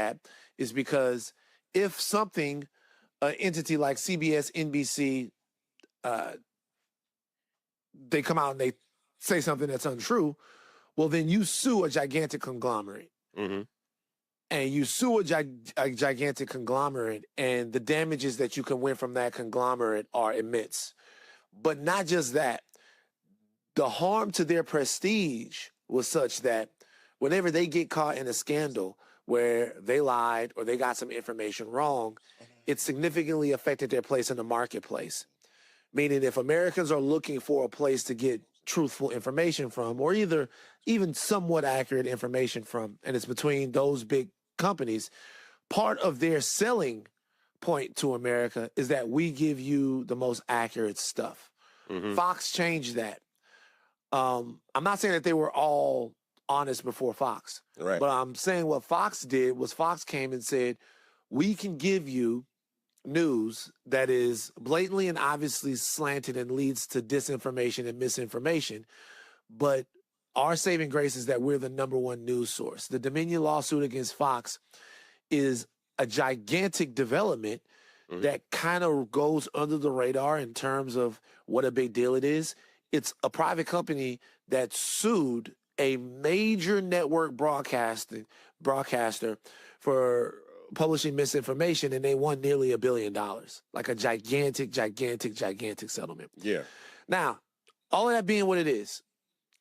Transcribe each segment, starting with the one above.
that is because if something, an entity like CBS, NBC, they come out and they say something that's untrue, well, then you sue a gigantic conglomerate. Mm-hmm. And you sue a gigantic conglomerate, and the damages that you can win from that conglomerate are immense. But not just that. The harm to their prestige was such that whenever they get caught in a scandal where they lied or they got some information wrong, it significantly affected their place in the marketplace. Meaning if Americans are looking for a place to get truthful information from, or either even somewhat accurate information from, and it's between those big companies, part of their selling point to America is that we give you the most accurate stuff. Mm-hmm. Fox changed that. I'm not saying that they were all honest before Fox, right, but I'm saying what Fox did was Fox came and said, we can give you news that is blatantly and obviously slanted and leads to disinformation and misinformation, but our saving grace is that we're the number one news source. The Dominion lawsuit against Fox is a gigantic development that kind of goes under the radar in terms of what a big deal it is. It's a private company that sued a major network broadcaster for publishing misinformation, and they won nearly $1 billion. Like a gigantic settlement. Yeah. Now, all of that being what it is,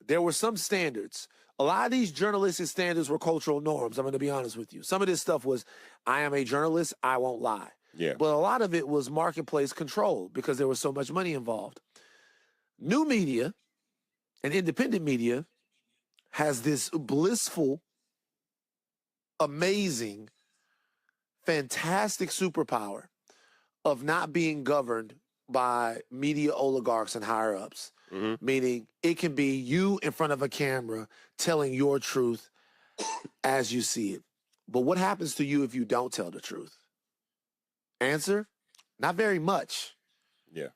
there were some standards. A lot of these journalistic standards were cultural norms. I'm going to be honest with you. Some of this stuff was, I am a journalist, I won't lie. Yeah. But a lot of it was marketplace control because there was so much money involved. New media and independent media has this blissful, amazing, fantastic superpower of not being governed by media oligarchs and higher-ups. Mm-hmm. Meaning it can be you in front of a camera telling your truth as you see it. But what happens to you if you don't tell the truth? Answer, not very much. Yeah.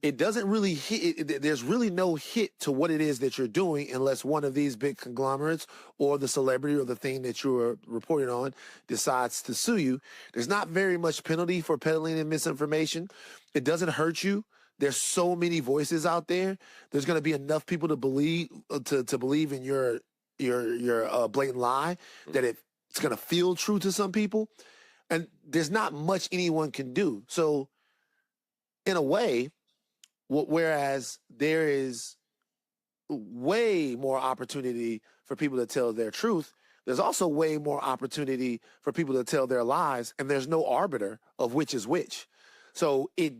It doesn't really hit. There's really no hit to what it is that you're doing unless one of these big conglomerates or the celebrity or the thing that you're reporting on decides to sue you. There's not very much penalty for peddling and misinformation. It doesn't hurt you. There's so many voices out there. There's going to be enough people to believe in your blatant lie that it's going to feel true to some people. And there's not much anyone can do. So in a way, whereas there is way more opportunity for people to tell their truth, there's also way more opportunity for people to tell their lies, and there's no arbiter of which is which. So it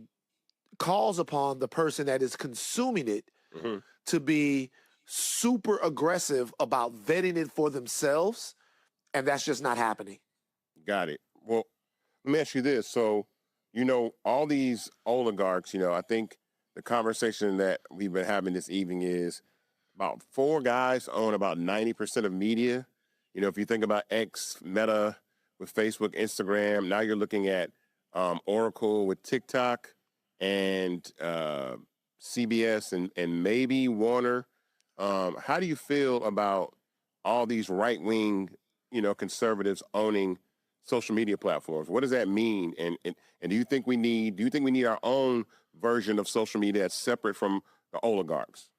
calls upon the person that is consuming it to be super aggressive about vetting it for themselves, and that's just not happening. Got it. Well, let me ask you this. So, all these oligarchs, I think the conversation that we've been having this evening is about 4 guys own about 90% of media. If you think about X, Meta with Facebook, Instagram, now you're looking at Oracle with TikTok and CBS and maybe Warner. How do you feel about all these right-wing, conservatives owning social media platforms? What does that mean? And do you think we need our own version of social media that's separate from the oligarchs?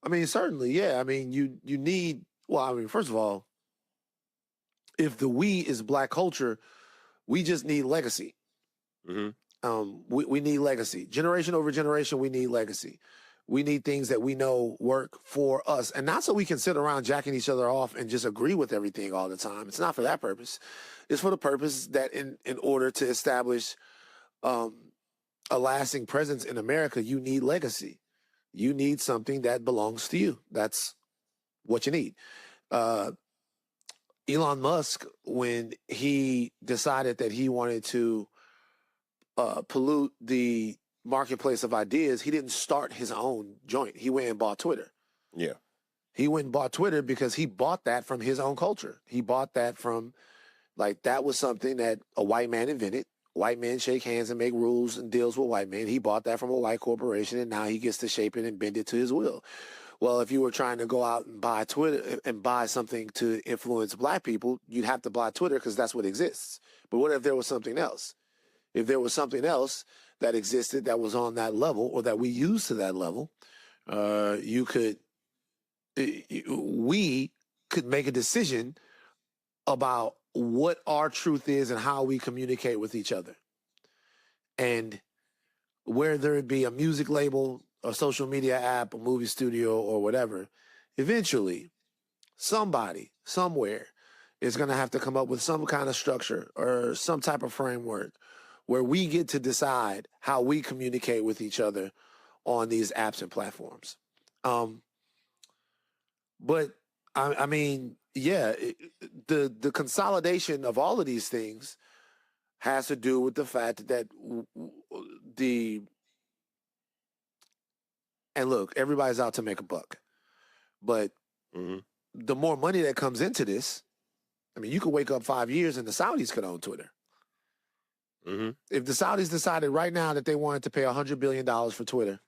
I mean, certainly, yeah. I mean, you need, first of all, if the we is Black culture, we just need legacy. Mm-hmm. We need legacy. Generation over generation, we need legacy. We need things that we know work for us. And not so we can sit around jacking each other off and just agree with everything all the time. It's not for that purpose. It's for the purpose that in order to establish a lasting presence in America, you need legacy. You need something that belongs to you. That's what you need. Elon Musk, when he decided that he wanted to pollute the marketplace of ideas, he didn't start his own joint. He went and bought Twitter. Yeah. He went and bought Twitter because he bought that from his own culture. He bought that from, that was something that a white man invented white men shake hands and make rules and deals with white men. He bought that from a white corporation, and now he gets to shape it and bend it to his will. Well, if you were trying to go out and buy Twitter and buy something to influence black people, you'd have to buy Twitter because that's what exists. But what if there was something else? If there was something else that existed that was on that level or that we use to that level, we could make a decision about what our truth is and how we communicate with each other. And whether it be a music label, a social media app, a movie studio, or whatever, eventually somebody, somewhere, is going to have to come up with some kind of structure or some type of framework where we get to decide how we communicate with each other on these apps and platforms. But I mean, yeah, the consolidation of all of these things has to do with the fact that and look, everybody's out to make a buck, but the more money that comes into this, I mean, you could wake up 5 years and the Saudis could own Twitter. If the Saudis decided right now that they wanted to pay $100 billion for Twitter,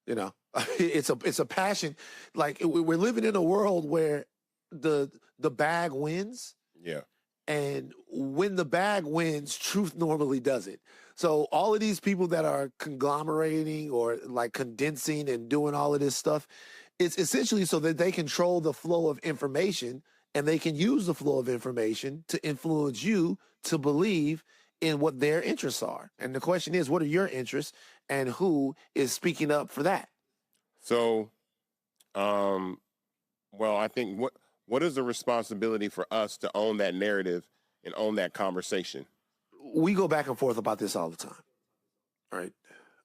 you know, it's a passion. Like, we're living in a world where the bag wins. Yeah. And when the bag wins, truth normally doesn't. So all of these people that are conglomerating or like condensing and doing all of this stuff, it's essentially so that they control the flow of information, and they can use the flow of information to influence you to believe in what their interests are. And the question is, what are your interests, and who is speaking up for that? So, well, I think what is the responsibility for us to own that narrative and own that conversation? We go back and forth about this all the time, right?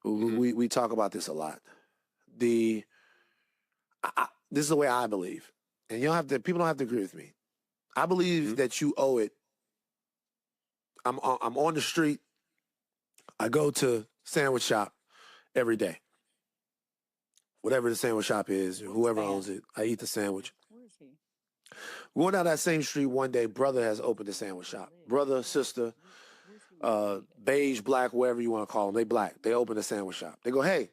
We talk about this a lot. This is the way I believe, and people don't have to agree with me. I believe that you owe it. I'm on the street. I go to sandwich shop every day. Whatever the sandwich shop is, whoever owns it, I eat the sandwich. Where is he? Going down that same street one day, brother has opened a sandwich shop. Brother, sister, beige, black, whatever you want to call them. They black. They open a sandwich shop. They go, hey,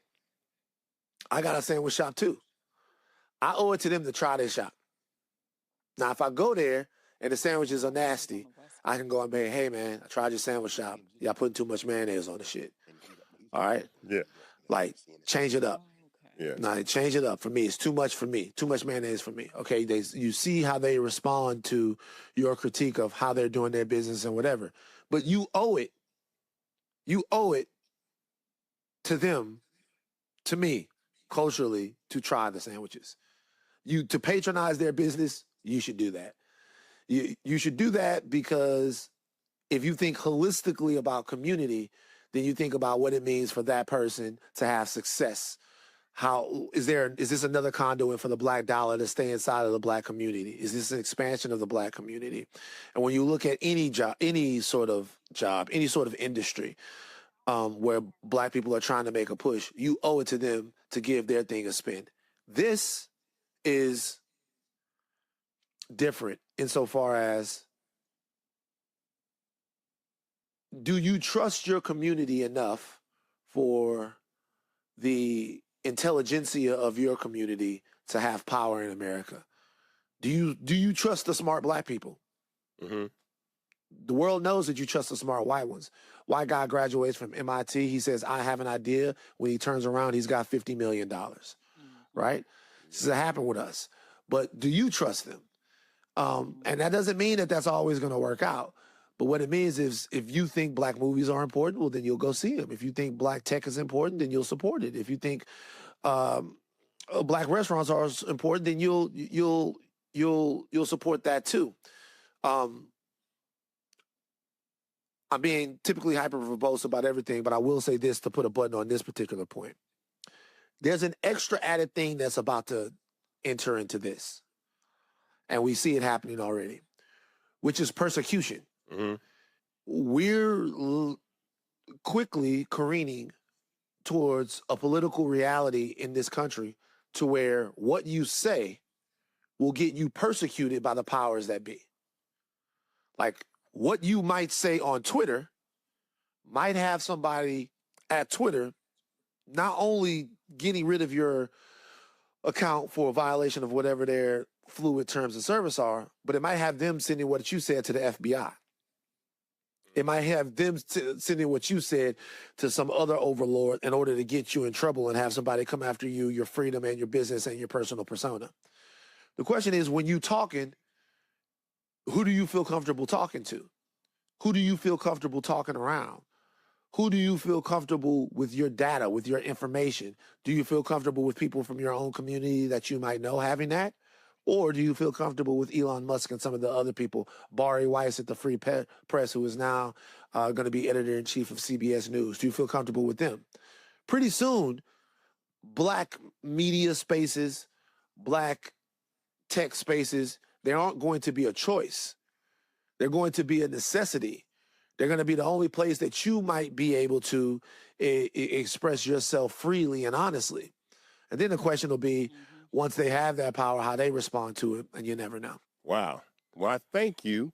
I got a sandwich shop too. I owe it to them to try this shop. Now, if I go there and the sandwiches are nasty, I can go and say, hey, man, I tried your sandwich shop. Y'all putting too much mayonnaise on the shit. All right? Yeah. Like, change it up. Yeah. Now, change it up for me. It's too much for me. Too much mayonnaise for me. Okay, you see how they respond to your critique of how they're doing their business and whatever. But you owe it. You owe it to them, to me, culturally, to try the sandwiches. To patronize their business, you should do that. You should do that because if you think holistically about community, then you think about what it means for that person to have success. How is this another conduit for the black dollar to stay inside of the black community? Is this an expansion of the black community? And when you look at any job, any sort of industry where black people are trying to make a push, you owe it to them to give their thing a spin. This is different insofar as, do you trust your community enough for the intelligentsia of your community to have power in America? Do you trust the smart black people? The world knows that you trust the smart white ones. White guy graduates from MIT. He says, I have an idea. When he turns around, he's got $50 million, right? This has happened with us. But do you trust them? And that doesn't mean that that's always going to work out. But what it means is, if you think black movies are important, well, then you'll go see them. If you think black tech is important, then you'll support it. If you think black restaurants are important, then you'll support that too. I'm being typically hyper-verbose about everything, but I will say this to put a button on this particular point. There's an extra added thing that's about to enter into this, and we see it happening already, which is persecution. We're quickly careening towards a political reality in this country to where what you say will get you persecuted by the powers that be. Like, what you might say on Twitter might have somebody at Twitter not only getting rid of your account for a violation of whatever their fluid terms of service are, but it might have them sending what you said to the FBI. It might have them sending what you said to some other overlord in order to get you in trouble and have somebody come after you, your freedom and your business and your personal persona. The question is, when you talking, who do you feel comfortable talking to? Who do you feel comfortable talking around? Who do you feel comfortable with your data, with your information? Do you feel comfortable with people from your own community that you might know having that? Or do you feel comfortable with Elon Musk and some of the other people, Bari Weiss at the Free Press, who is now going to be editor-in-chief of CBS News? Do you feel comfortable with them? Pretty soon, black media spaces, black tech spaces, they aren't going to be a choice. They're going to be a necessity. They're going to be the only place that you might be able to express yourself freely and honestly. And then the question will be, once they have that power, how they respond to it, and you never know. Wow. Well, I thank you.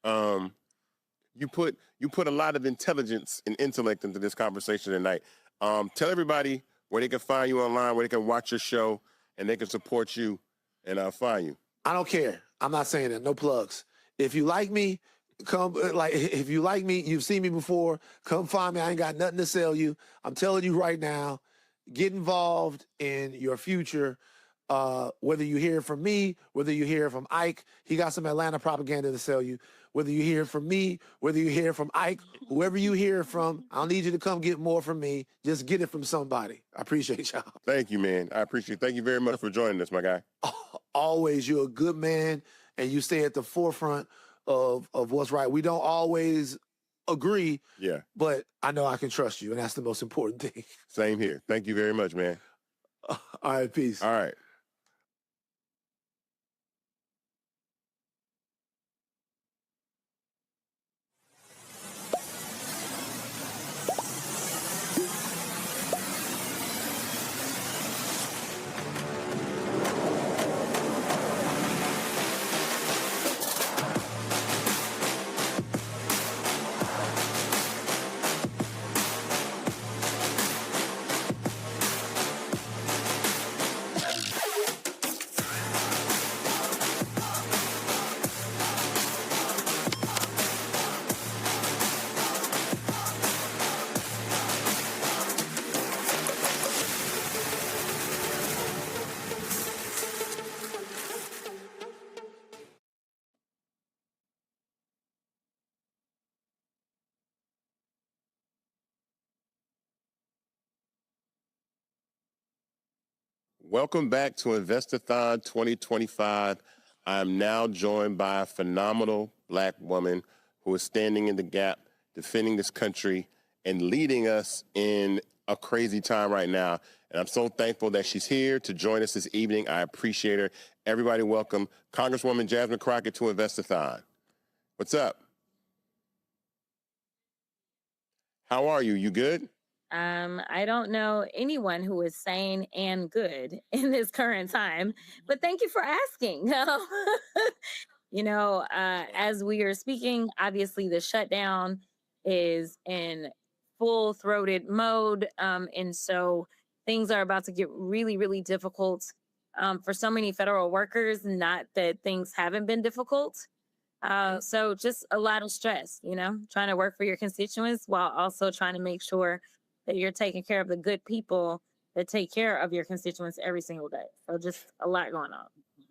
You put a lot of intelligence and intellect into this conversation tonight. Tell everybody where they can find you online, where they can watch your show, and they can support you and find you. I don't care. I'm not saying that. No plugs. If you like me, come. If you like me, you've seen me before. Come find me. I ain't got nothing to sell you. I'm telling you right now. Get involved in your future. Whether you hear from me, whether you hear from Ike, he got some Atlanta propaganda to sell you. Whether you hear from me, whether you hear from Ike, whoever you hear from, I don't need you to come get more from me. Just get it from somebody. I appreciate y'all. Thank you, man. I appreciate it. Thank you very much for joining us, my guy. Always, you're a good man, and you stay at the forefront of what's right. We don't always agree, yeah, but I know I can trust you, and that's the most important thing. Same here. Thank you very much, man. All right, peace. All right. Welcome back to Investothon 2025. I'm now joined by a phenomenal black woman who is standing in the gap, defending this country, and leading us in a crazy time right now. And I'm so thankful that she's here to join us this evening. I appreciate her. Everybody welcome Congresswoman Jasmine Crockett to Investothon. What's up? How are you? You good? I don't know anyone who is sane and good in this current time, but thank you for asking. As we are speaking, obviously the shutdown is in full-throated mode, and so things are about to get really, really difficult for so many federal workers. Not that things haven't been difficult. So just a lot of stress, trying to work for your constituents while also trying to make sure that you're taking care of the good people that take care of your constituents every single day. So just a lot going on.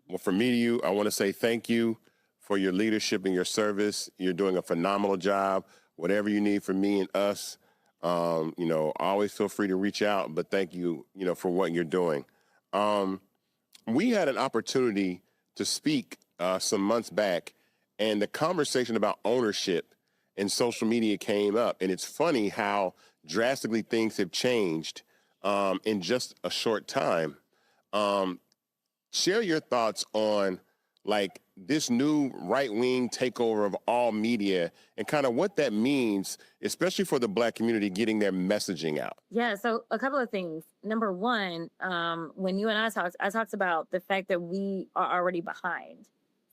Well, from me to you, I want to say thank you for your leadership and your service. You're doing a phenomenal job. Whatever you need from me and us, always feel free to reach out, but thank you, for what you're doing. We had an opportunity to speak some months back, and the conversation about ownership in social media came up. And it's funny how drastically things have changed in just a short time. Share your thoughts on this new right-wing takeover of all media and kind of what that means, especially for the black community getting their messaging out. Yeah, so a couple of things. Number one, when you and I talked about the fact that we are already behind.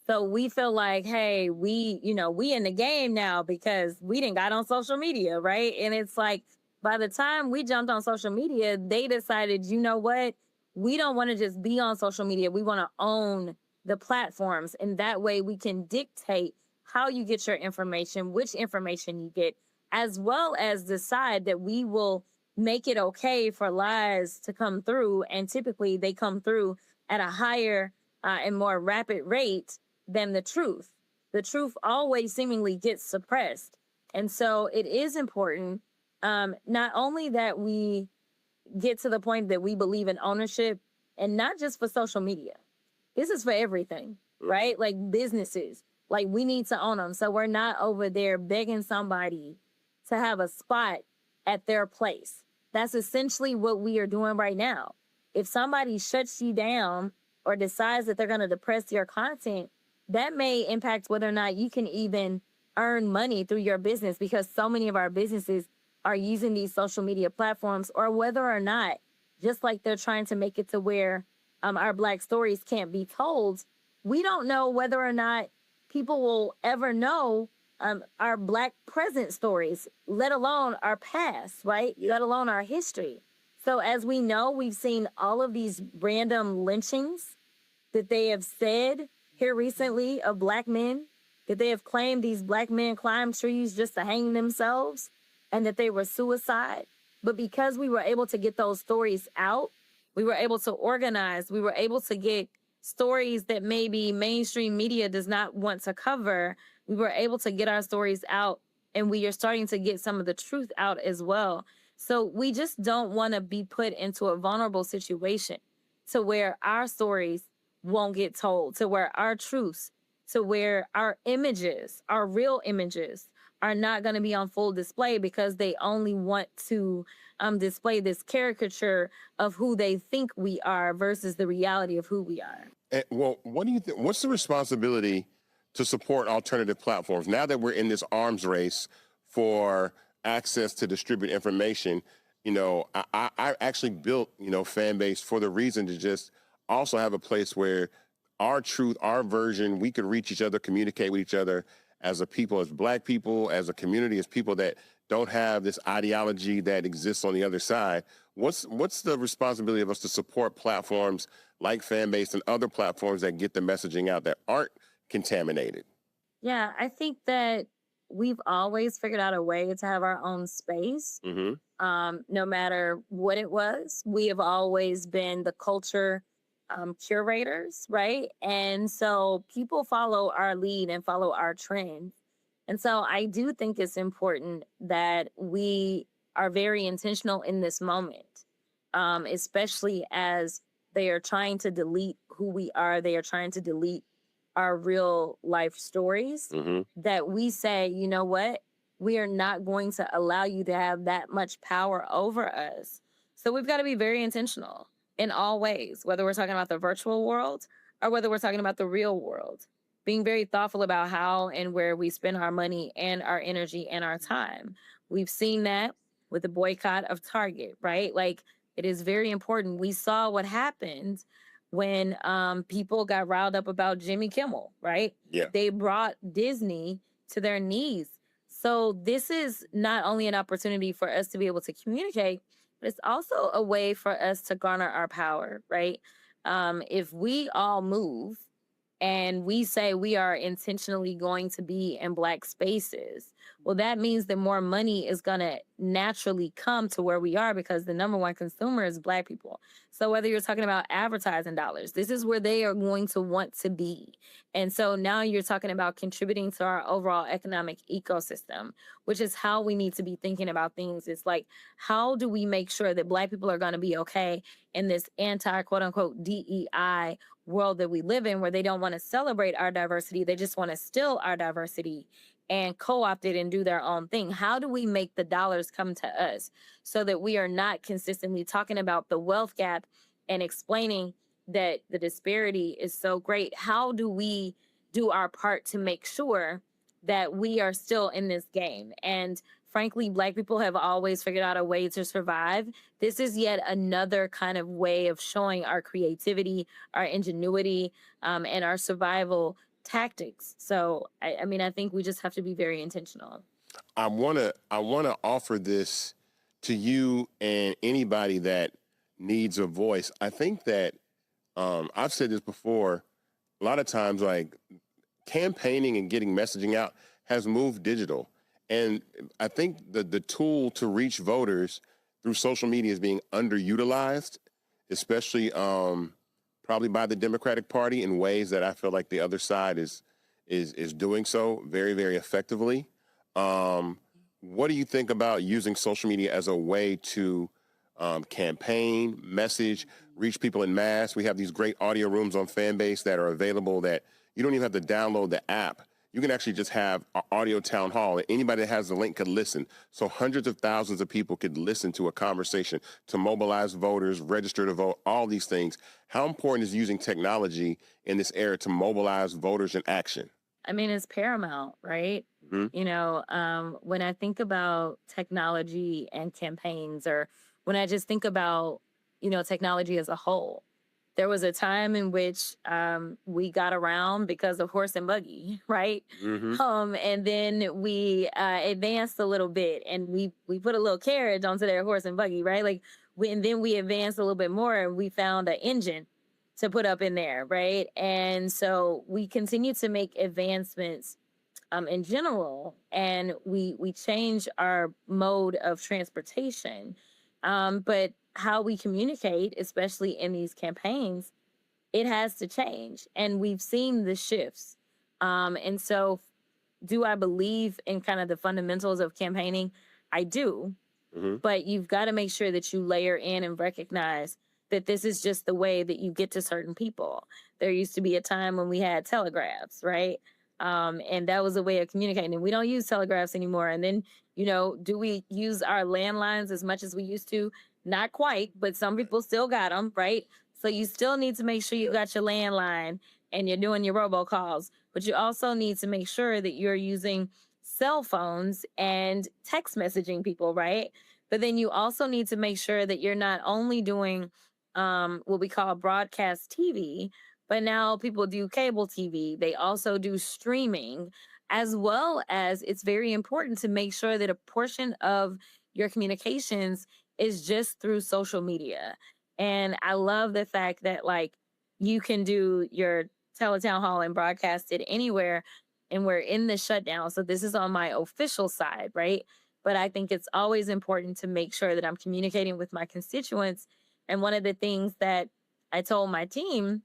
So we feel like, hey, we in the game now because we didn't got on social media, right? And it's like, by the time we jumped on social media, they decided, you know what? We don't want to just be on social media. We want to own the platforms. And that way we can dictate how you get your information, which information you get, as well as decide that we will make it okay for lies to come through. And typically they come through at a higher and more rapid rate than the truth. The truth always seemingly gets suppressed. And so it is important, not only that we get to the point that we believe in ownership, and not just for social media. This is for everything, right? Like businesses, like we need to own them. So we're not over there begging somebody to have a spot at their place. That's essentially what we are doing right now. If somebody shuts you down or decides that they're going to depress your content, that may impact whether or not you can even earn money through your business, because so many of our businesses are using these social media platforms, or whether or not, just like they're trying to make it to where our Black stories can't be told, we don't know whether or not people will ever know our Black present stories, let alone our past, right? Let alone our history. So as we know, we've seen all of these random lynchings that they have said here recently of Black men, that they have claimed these Black men climbed trees just to hang themselves and that they were suicide. But because we were able to get those stories out, we were able to organize, we were able to get stories that maybe mainstream media does not want to cover. We were able to get our stories out, and we are starting to get some of the truth out as well. So we just don't want to be put into a vulnerable situation to where our stories won't get told, to where our truths, to where our images, our real images, are not going to be on full display because they only want to display this caricature of who they think we are versus the reality of who we are. Well, what do you think? What's the responsibility to support alternative platforms now that we're in this arms race for access to distribute information? You know, I actually built, fan base for the reason to just also have a place where our truth, our version, we could reach each other, communicate with each other as a people, as Black people, as a community, as people that don't have this ideology that exists on the other side. What's the responsibility of us to support platforms like Fanbase and other platforms that get the messaging out that aren't contaminated? Yeah, I think that we've always figured out a way to have our own space. No matter what it was, we have always been the culture curators, right? And so people follow our lead and follow our trends. And so I do think it's important that we are very intentional in this moment, especially as they are trying to delete who we are. They are trying to delete our real life stories, that we say, you know what? We are not going to allow you to have that much power over us. So we've got to be very intentional in all ways, whether we're talking about the virtual world or whether we're talking about the real world, being very thoughtful about how and where we spend our money and our energy and our time. We've seen that with the boycott of Target, right? Like, it is very important. We saw what happened when people got riled up about Jimmy Kimmel, right? Yeah. They brought Disney to their knees. So this is not only an opportunity for us to be able to communicate, but it's also a way for us to garner our power, right? If we all move and we say we are intentionally going to be in Black spaces, well, that means that more money is going to naturally come to where we are, because the number one consumer is Black people. So whether you're talking about advertising dollars, this is where they are going to want to be. And so now you're talking about contributing to our overall economic ecosystem, which is how we need to be thinking about things. It's like, how do we make sure that Black people are going to be okay in this anti, quote unquote, DEI world that we live in, where they don't want to celebrate our diversity. They just want to steal our diversity and co-opt it and do their own thing. How do we make the dollars come to us so that we are not consistently talking about the wealth gap and explaining that the disparity is so great? How do we do our part to make sure that we are still in this game? And frankly, Black people have always figured out a way to survive. This is yet another kind of way of showing our creativity, our ingenuity, and our survival tactics. So I mean, I think we just have to be very intentional. I wanna offer this to you and anybody that needs a voice. I think that I've said this before. A lot of times, like campaigning and getting messaging out has moved digital, and I think the tool to reach voters through social media is being underutilized, especially probably by the Democratic Party in ways that I feel like the other side is doing so very, very effectively. What do you think about using social media as a way to campaign, message, reach people in mass? We have these great audio rooms on Fanbase that are available that you don't even have to download the app. You can actually just have an audio town hall, and anybody that has the link could listen. So hundreds of thousands of people could listen to a conversation, to mobilize voters, register to vote, all these things. How important is using technology in this era to mobilize voters in action? I mean, it's paramount, right? When I think about technology and campaigns, or when I just think about, technology as a whole, there was a time in which we got around because of horse and buggy, right? And then we advanced a little bit, and we put a little carriage onto their horse and buggy, right? And then we advanced a little bit more, and we found an engine to put up in there, right? And so we continue to make advancements in general, and we change our mode of transportation. But how we communicate, especially in these campaigns, it has to change. And we've seen the shifts. And so do I believe in kind of the fundamentals of campaigning? I do. But you've got to make sure that you layer in and recognize that this is just the way that you get to certain people. There used to be a time when we had telegraphs, right? And that was a way of communicating. And we don't use telegraphs anymore. And then, do we use our landlines as much as we used to? Not quite, but some people still got them, right? So you still need to make sure you got your landline and you're doing your robocalls, but you also need to make sure that you're using cell phones and text messaging people, right? But then you also need to make sure that you're not only doing what we call broadcast TV, but now people do cable TV. They also do streaming, as well as it's very important to make sure that a portion of your communications is just through social media. And I love the fact that you can do your teletown hall and broadcast it anywhere, and we're in the shutdown. So this is on my official side, right? But I think it's always important to make sure that I'm communicating with my constituents. And one of the things that I told my team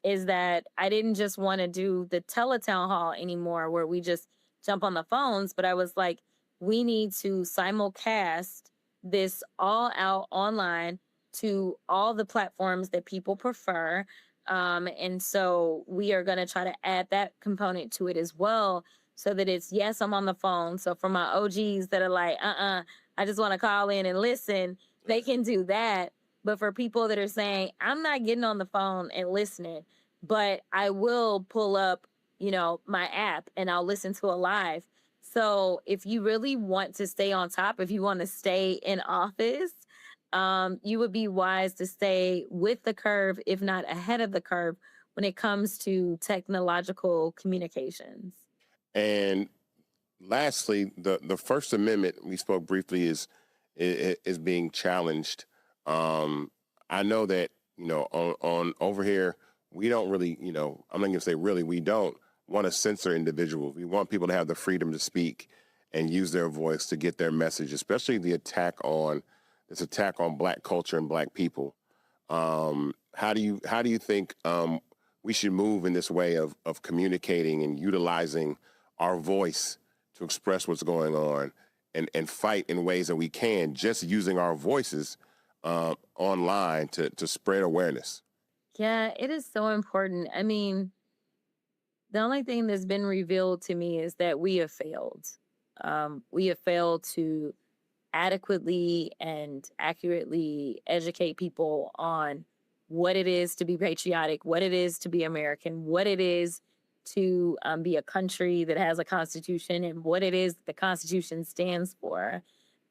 is that I didn't just want to do the teletown hall anymore where we just jump on the phones, but I was like, we need to simulcast this all out online to all the platforms that people prefer. And so we are going to try to add that component to it as well, so that it's, yes, I'm on the phone. So for my OGs that are like, I just want to call in and listen, they can do that. But for people that are saying, I'm not getting on the phone and listening, but I will pull up, my app and I'll listen to a live. So if you really want to stay on top, if you want to stay in office, you would be wise to stay with the curve, if not ahead of the curve, when it comes to technological communications. And lastly, the First Amendment, we spoke briefly, is being challenged. I know that, on over here, we don't really, I'm not going to say really, we don't want to censor individuals. We want people to have the freedom to speak and use their voice to get their message, especially this attack on Black culture and Black people. How do you think we should move in this way of communicating and utilizing our voice to express what's going on and fight in ways that we can, just using our voices online to spread awareness? Yeah, it is so important. I mean, the only thing that's been revealed to me is that we have failed. We have failed to adequately and accurately educate people on what it is to be patriotic, what it is to be American, what it is to be a country that has a constitution, and what it is the Constitution stands for.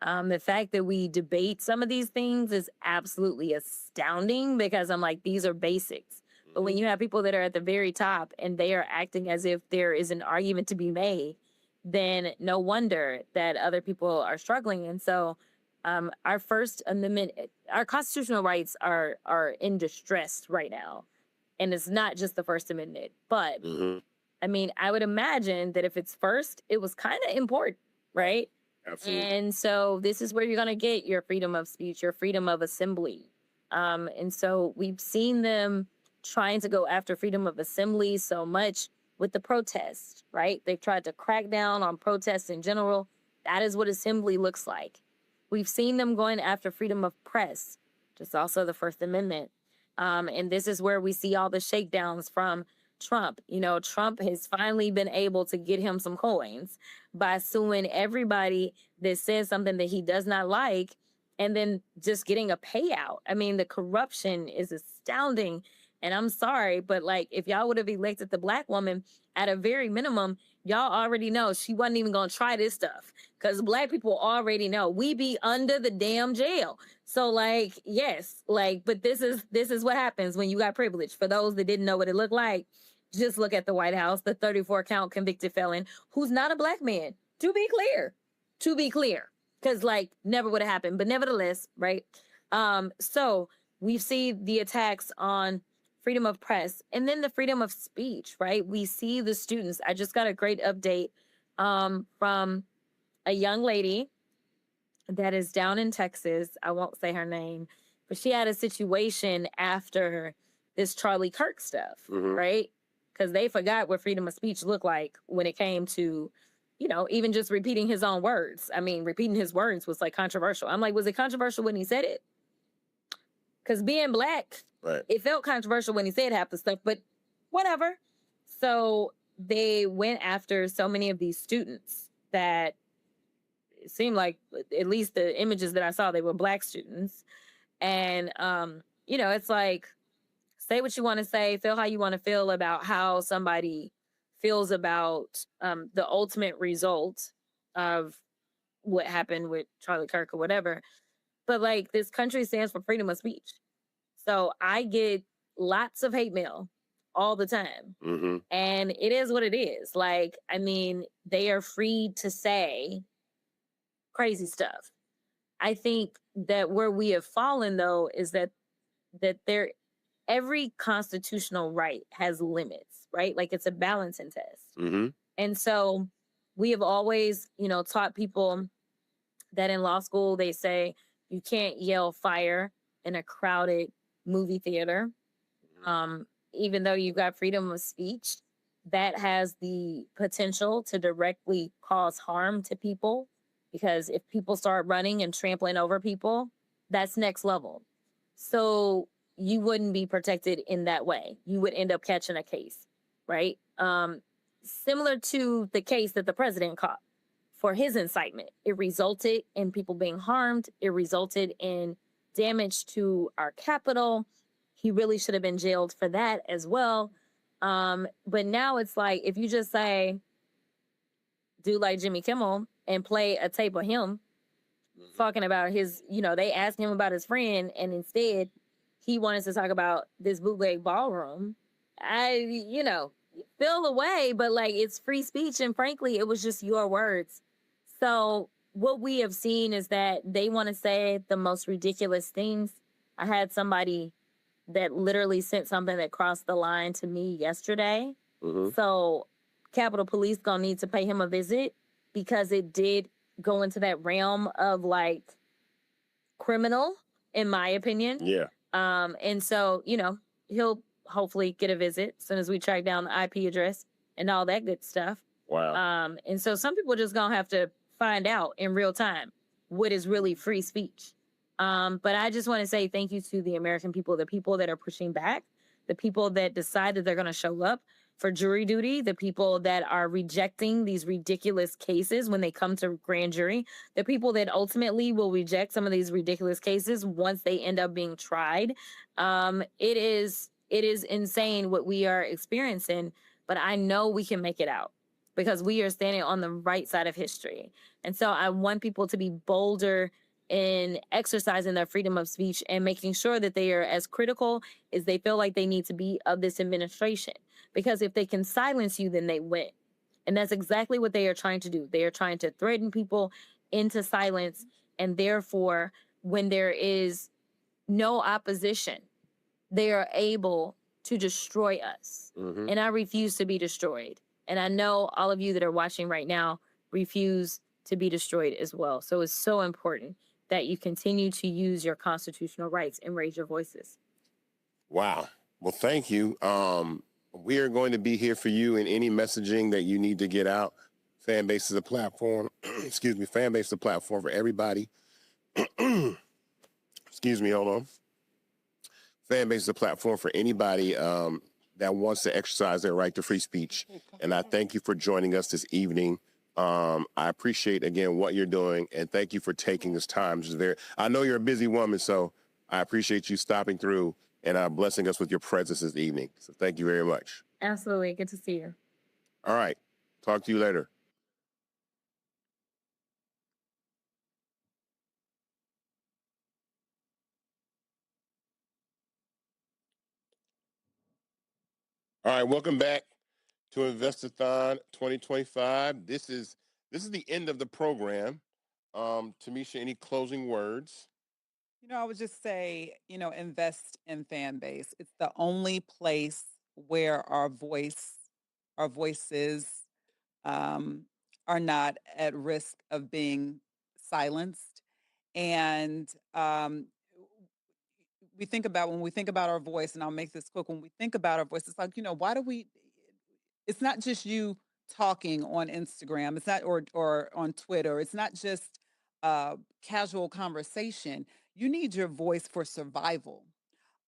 The fact that we debate some of these things is absolutely astounding, because I'm like, these are basics. But when you have people that are at the very top and they are acting as if there is an argument to be made, then no wonder that other people are struggling. And so our First Amendment, our constitutional rights are in distress right now. And it's not just the First Amendment. But I mean, I would imagine that if it's first, it was kind of important, right? Absolutely. And so this is where you're going to get your freedom of speech, your freedom of assembly. And so we've seen them trying to go after freedom of assembly so much with the protests, right? They've tried to crack down on protests in general. That is what assembly looks like. We've seen them going after freedom of press, just also the First Amendment. And this is where we see all the shakedowns from Trump. You know, Trump has finally been able to get him some coins by suing everybody that says something that he does not like and then just getting a payout. I mean, the corruption is astounding. And I'm sorry, but like, if y'all would have elected the black woman, at a very minimum, y'all already know she wasn't even going to try this stuff, because black people already know we be under the damn jail. So like, yes, like, but this is what happens when you got privilege. For those that didn't know what it looked like, just look at the White House, the 34 count convicted felon who's not a black man, to be clear, because like never would have happened. But nevertheless, right? So we see the attacks on freedom of press, and then the freedom of speech, right? We see the students. I just got a great update from a young lady that is down in Texas. I won't say her name, but she had a situation after this Charlie Kirk stuff, right? Because they forgot what freedom of speech looked like when it came to, you know, even just repeating his own words. I mean, repeating his words was like controversial. I'm like, was it controversial when he said it? Because being black, Right. it felt controversial when he said half the stuff, but whatever. So they went after so many of these students that it seemed like, at least the images that I saw, they were black students. And, you know, it's like, say what you want to say, feel how you want to feel about how somebody feels about the ultimate result of what happened with Charlie Kirk or whatever. But like, this country stands for freedom of speech. So I get lots of hate mail all the time. And it is what it is. Like, I mean, they are free to say crazy stuff. I think that where we have fallen, though, is that every constitutional right has limits, right? Like, it's a balancing test. And so we have always, you know, taught people that in law school, they say you can't yell fire in a crowded movie theater. Even though you've got freedom of speech, that has the potential to directly cause harm to people, because if people start running and trampling over people, that's next level. So you wouldn't be protected in that way. You would end up catching a case, right? Similar to the case that the president caught for his incitement. It resulted in people being harmed. It resulted in damage to our Capitol. He really should have been jailed for that as well. But now it's like, if you just say, do like Jimmy Kimmel and play a tape of him talking about his, you know, they asked him about his friend, and instead he wanted to talk about this bootleg ballroom. You know, feel away, but like, it's free speech. And frankly, it was just your words. So what we have seen is that they want to say the most ridiculous things. I had somebody that literally sent something that crossed the line to me yesterday. So Capitol Police gonna need to pay him a visit, because it did go into that realm of like criminal, in my opinion. Yeah. And so, you know, he'll hopefully get a visit as soon as we track down the IP address and all that good stuff. Wow. And so some people just gonna have to find out in real time what is really free speech. But I just want to say thank you to the American people, the people that are pushing back, the people that decide that they're going to show up for jury duty, the people that are rejecting these ridiculous cases when they come to grand jury, the people that ultimately will reject some of these ridiculous cases once they end up being tried. It is insane what we are experiencing, but I know we can make it out, because we are standing on the right side of history. And so I want people to be bolder in exercising their freedom of speech and making sure that they are as critical as they feel like they need to be of this administration. Because if they can silence you, then they win. And that's exactly what they are trying to do. They are trying to threaten people into silence. And therefore, when there is no opposition, they are able to destroy us. Mm-hmm. And I refuse to be destroyed. And I know all of you that are watching right now refuse to be destroyed as well. So it's so important that you continue to use your constitutional rights and raise your voices. Wow. Well, thank you. We are going to be here for you in any messaging that you need to get out. Fanbase is a platform. Excuse me. Fanbase is a platform for everybody. Excuse me. Hold on. Fanbase is a platform for anybody that wants to exercise their right to free speech. And I thank you for joining us this evening. I appreciate, again, what you're doing, and thank you for taking this time. I know you're a busy woman, so I appreciate you stopping through and blessing us with your presence this evening. So thank you very much. Absolutely. Good to see you. All right. Talk to you later. All right. Welcome back to Investathon 2025. This is the end of the program. Tamisha, any closing words? I would just say, invest in fan base. It's the only place where our voices are not at risk of being silenced. And when we think about our voice, and I'll make this quick, when we think about our voice, it's like, why do we, it's not just you talking on Instagram, it's not, or on Twitter, it's not just casual conversation. You need your voice for survival.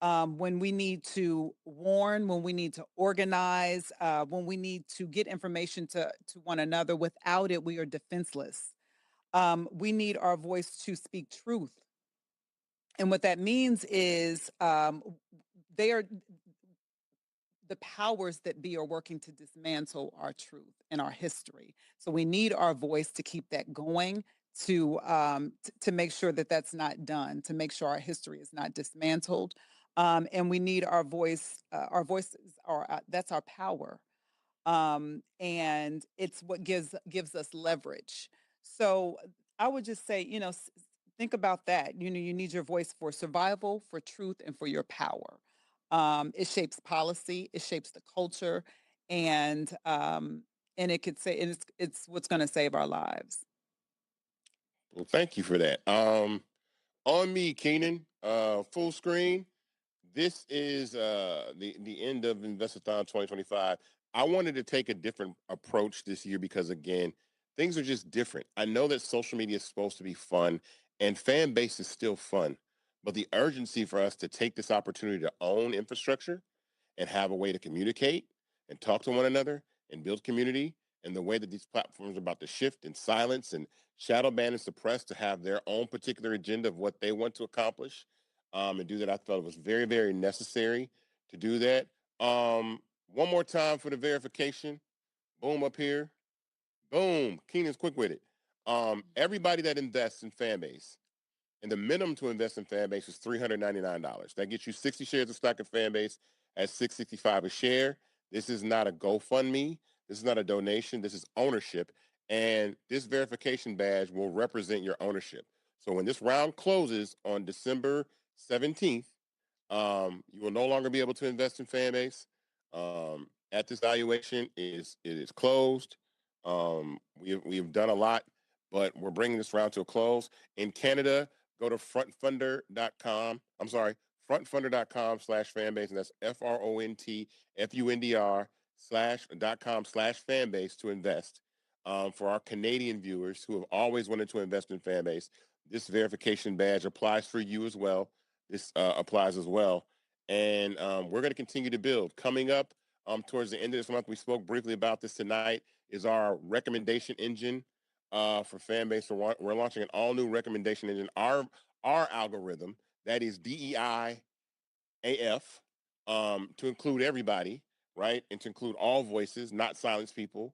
When we need to warn, when we need to organize, when we need to get information to one another. Without it, we are defenseless. We need our voice to speak truth. And what that means is they are the powers that be are working to dismantle our truth and our history. So we need our voice to keep that going, to make sure that that's not done, to make sure our history is not dismantled. And we need our voice. Our voices are that's our power, and it's what gives us leverage. So I would just say, think about that. You need your voice for survival, for truth, and for your power. It shapes policy, it shapes the culture, and it could say it's what's going to save our lives. Well, thank you for that. On me, Keenan, full screen. This is the end of Investathon 2025. I wanted to take a different approach this year because, again, things are just different. I know that social media is supposed to be fun, and fan base is still fun, but the urgency for us to take this opportunity to own infrastructure and have a way to communicate and talk to one another and build community, and the way that these platforms are about to shift and silence and shadow ban and suppress to have their own particular agenda of what they want to accomplish, and do that. I thought it was very, very necessary to do that. One more time for the verification. Boom, up here. Boom. Keenan's quick with it. Everybody that invests in Fanbase, and the minimum to invest in Fanbase is $399. That gets you 60 shares of stock in Fanbase at $665 a share. This is not a GoFundMe. This is not a donation. This is ownership. And this verification badge will represent your ownership. So when this round closes on December 17th, you will no longer be able to invest in Fanbase. At this valuation, it is closed. We have done a lot, but we're bringing this round to a close. In Canada, go to frontfunder.com. I'm sorry, frontfunder.com/fanbase, and that's FRONTFUNDR/.com/fanbase to invest. For our Canadian viewers who have always wanted to invest in Fanbase, this verification badge applies for you as well. This applies as well. And we're going to continue to build. Coming up towards the end of this month, we spoke briefly about this tonight, is our recommendation engine for Fanbase. We're launching an all-new recommendation engine. Our algorithm, that is DEI AF, to include everybody, right? And to include all voices, not silence people,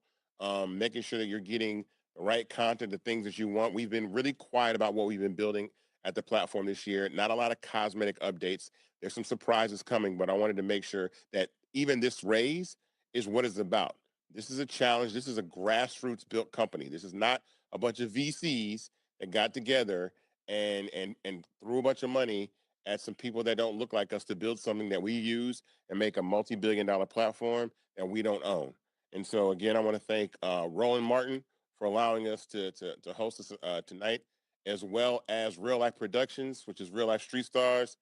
making sure that you're getting the right content, the things that you want. We've been really quiet about what we've been building at the platform this year. Not a lot of cosmetic updates. There's some surprises coming, but I wanted to make sure that even this raise is what it's about. This is a challenge. This is a grassroots built company. This is not a bunch of VCs that got together and threw a bunch of money at some people that don't look like us to build something that we use and make a multi-billion-dollar platform that we don't own. And so again, I want to thank Roland Martin for allowing us to host us tonight, as well as Real Life Productions, which is Real Life Street Stars,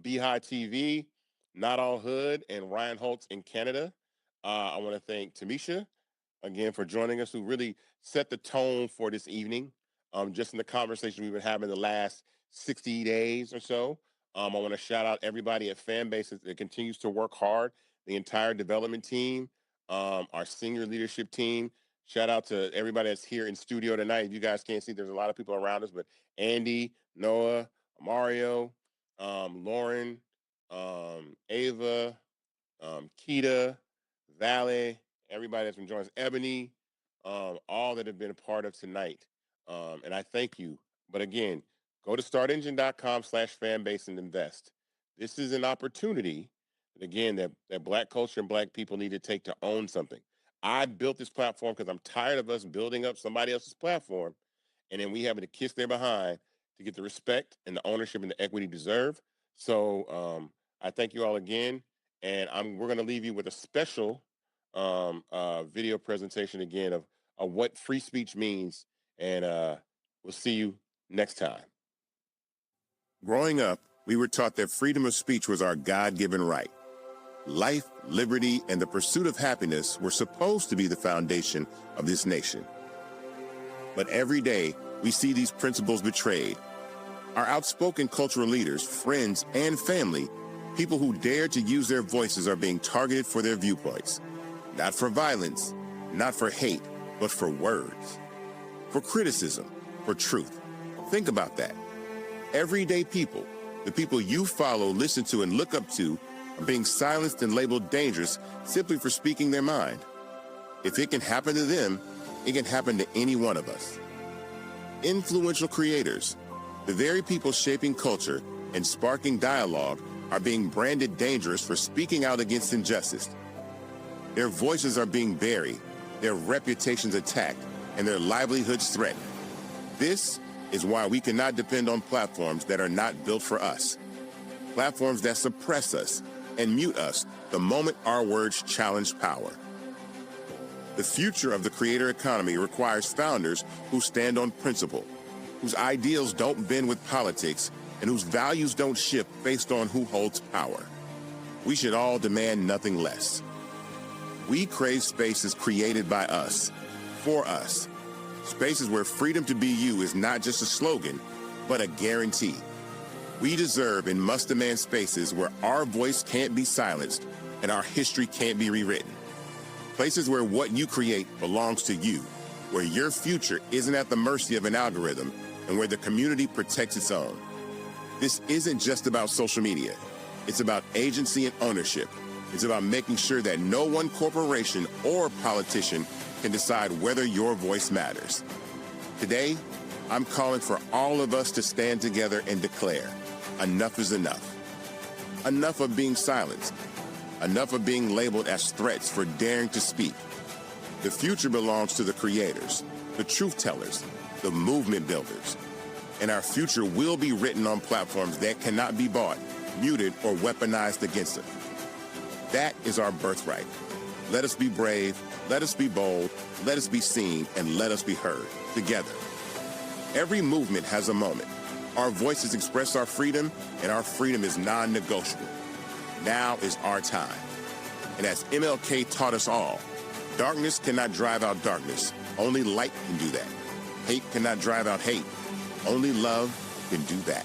Beehive TV, Not All Hood, and Ryan Holtz in Canada. I want to thank Tamisha again for joining us, who really set the tone for this evening. Just in the conversation we've been having the last 60 days or so. I want to shout out everybody at Fanbase that continues to work hard, the entire development team, our senior leadership team. Shout out to everybody that's here in studio tonight. If you guys can't see, there's a lot of people around us, but Andy, Noah, Mario, Lauren, Ava, Keita, Valley, everybody that's been joining us, Ebony, all that have been a part of tonight. And I thank you. But again, go to startengine.com/fanbase and invest. This is an opportunity, again, that Black culture and Black people need to take to own something. I built this platform because I'm tired of us building up somebody else's platform and then we having to kiss their behind to get the respect and the ownership and the equity deserve. So I thank you all again. And we're going to leave you with a special video presentation again of what free speech means. And we'll see you next time. Growing up, we were taught that freedom of speech was our God-given right. Life, liberty, and the pursuit of happiness were supposed to be the foundation of this nation. But every day, we see these principles betrayed. Our outspoken cultural leaders, friends, and family, people who dare to use their voices, are being targeted for their viewpoints. Not for violence, not for hate, but for words. For criticism, for truth. Think about that. Everyday people, the people you follow, listen to, and look up to, are being silenced and labeled dangerous simply for speaking their mind. If it can happen to them, it can happen to any one of us. Influential creators, the very people shaping culture and sparking dialogue, are being branded dangerous for speaking out against injustice. Their voices are being buried, their reputations attacked, and their livelihoods threatened. This is why we cannot depend on platforms that are not built for us. Platforms that suppress us and mute us the moment our words challenge power. The future of the creator economy requires founders who stand on principle, whose ideals don't bend with politics, and whose values don't shift based on who holds power. We should all demand nothing less. We crave spaces created by us, for us. Spaces where freedom to be you is not just a slogan, but a guarantee. We deserve and must demand spaces where our voice can't be silenced and our history can't be rewritten. Places where what you create belongs to you, where your future isn't at the mercy of an algorithm, and where the community protects its own. This isn't just about social media. It's about agency and ownership. It's about making sure that no one corporation or politician can decide whether your voice matters. Today, I'm calling for all of us to stand together and declare, enough is enough. Enough of being silenced. Enough of being labeled as threats for daring to speak. The future belongs to the creators, the truth tellers, the movement builders. And our future will be written on platforms that cannot be bought, muted, or weaponized against them. That is our birthright. Let us be brave, let us be bold, let us be seen, and let us be heard together. Every movement has a moment. Our voices express our freedom, and our freedom is non-negotiable. Now is our time. And as MLK taught us all, darkness cannot drive out darkness. Only light can do that. Hate cannot drive out hate. Only love can do that.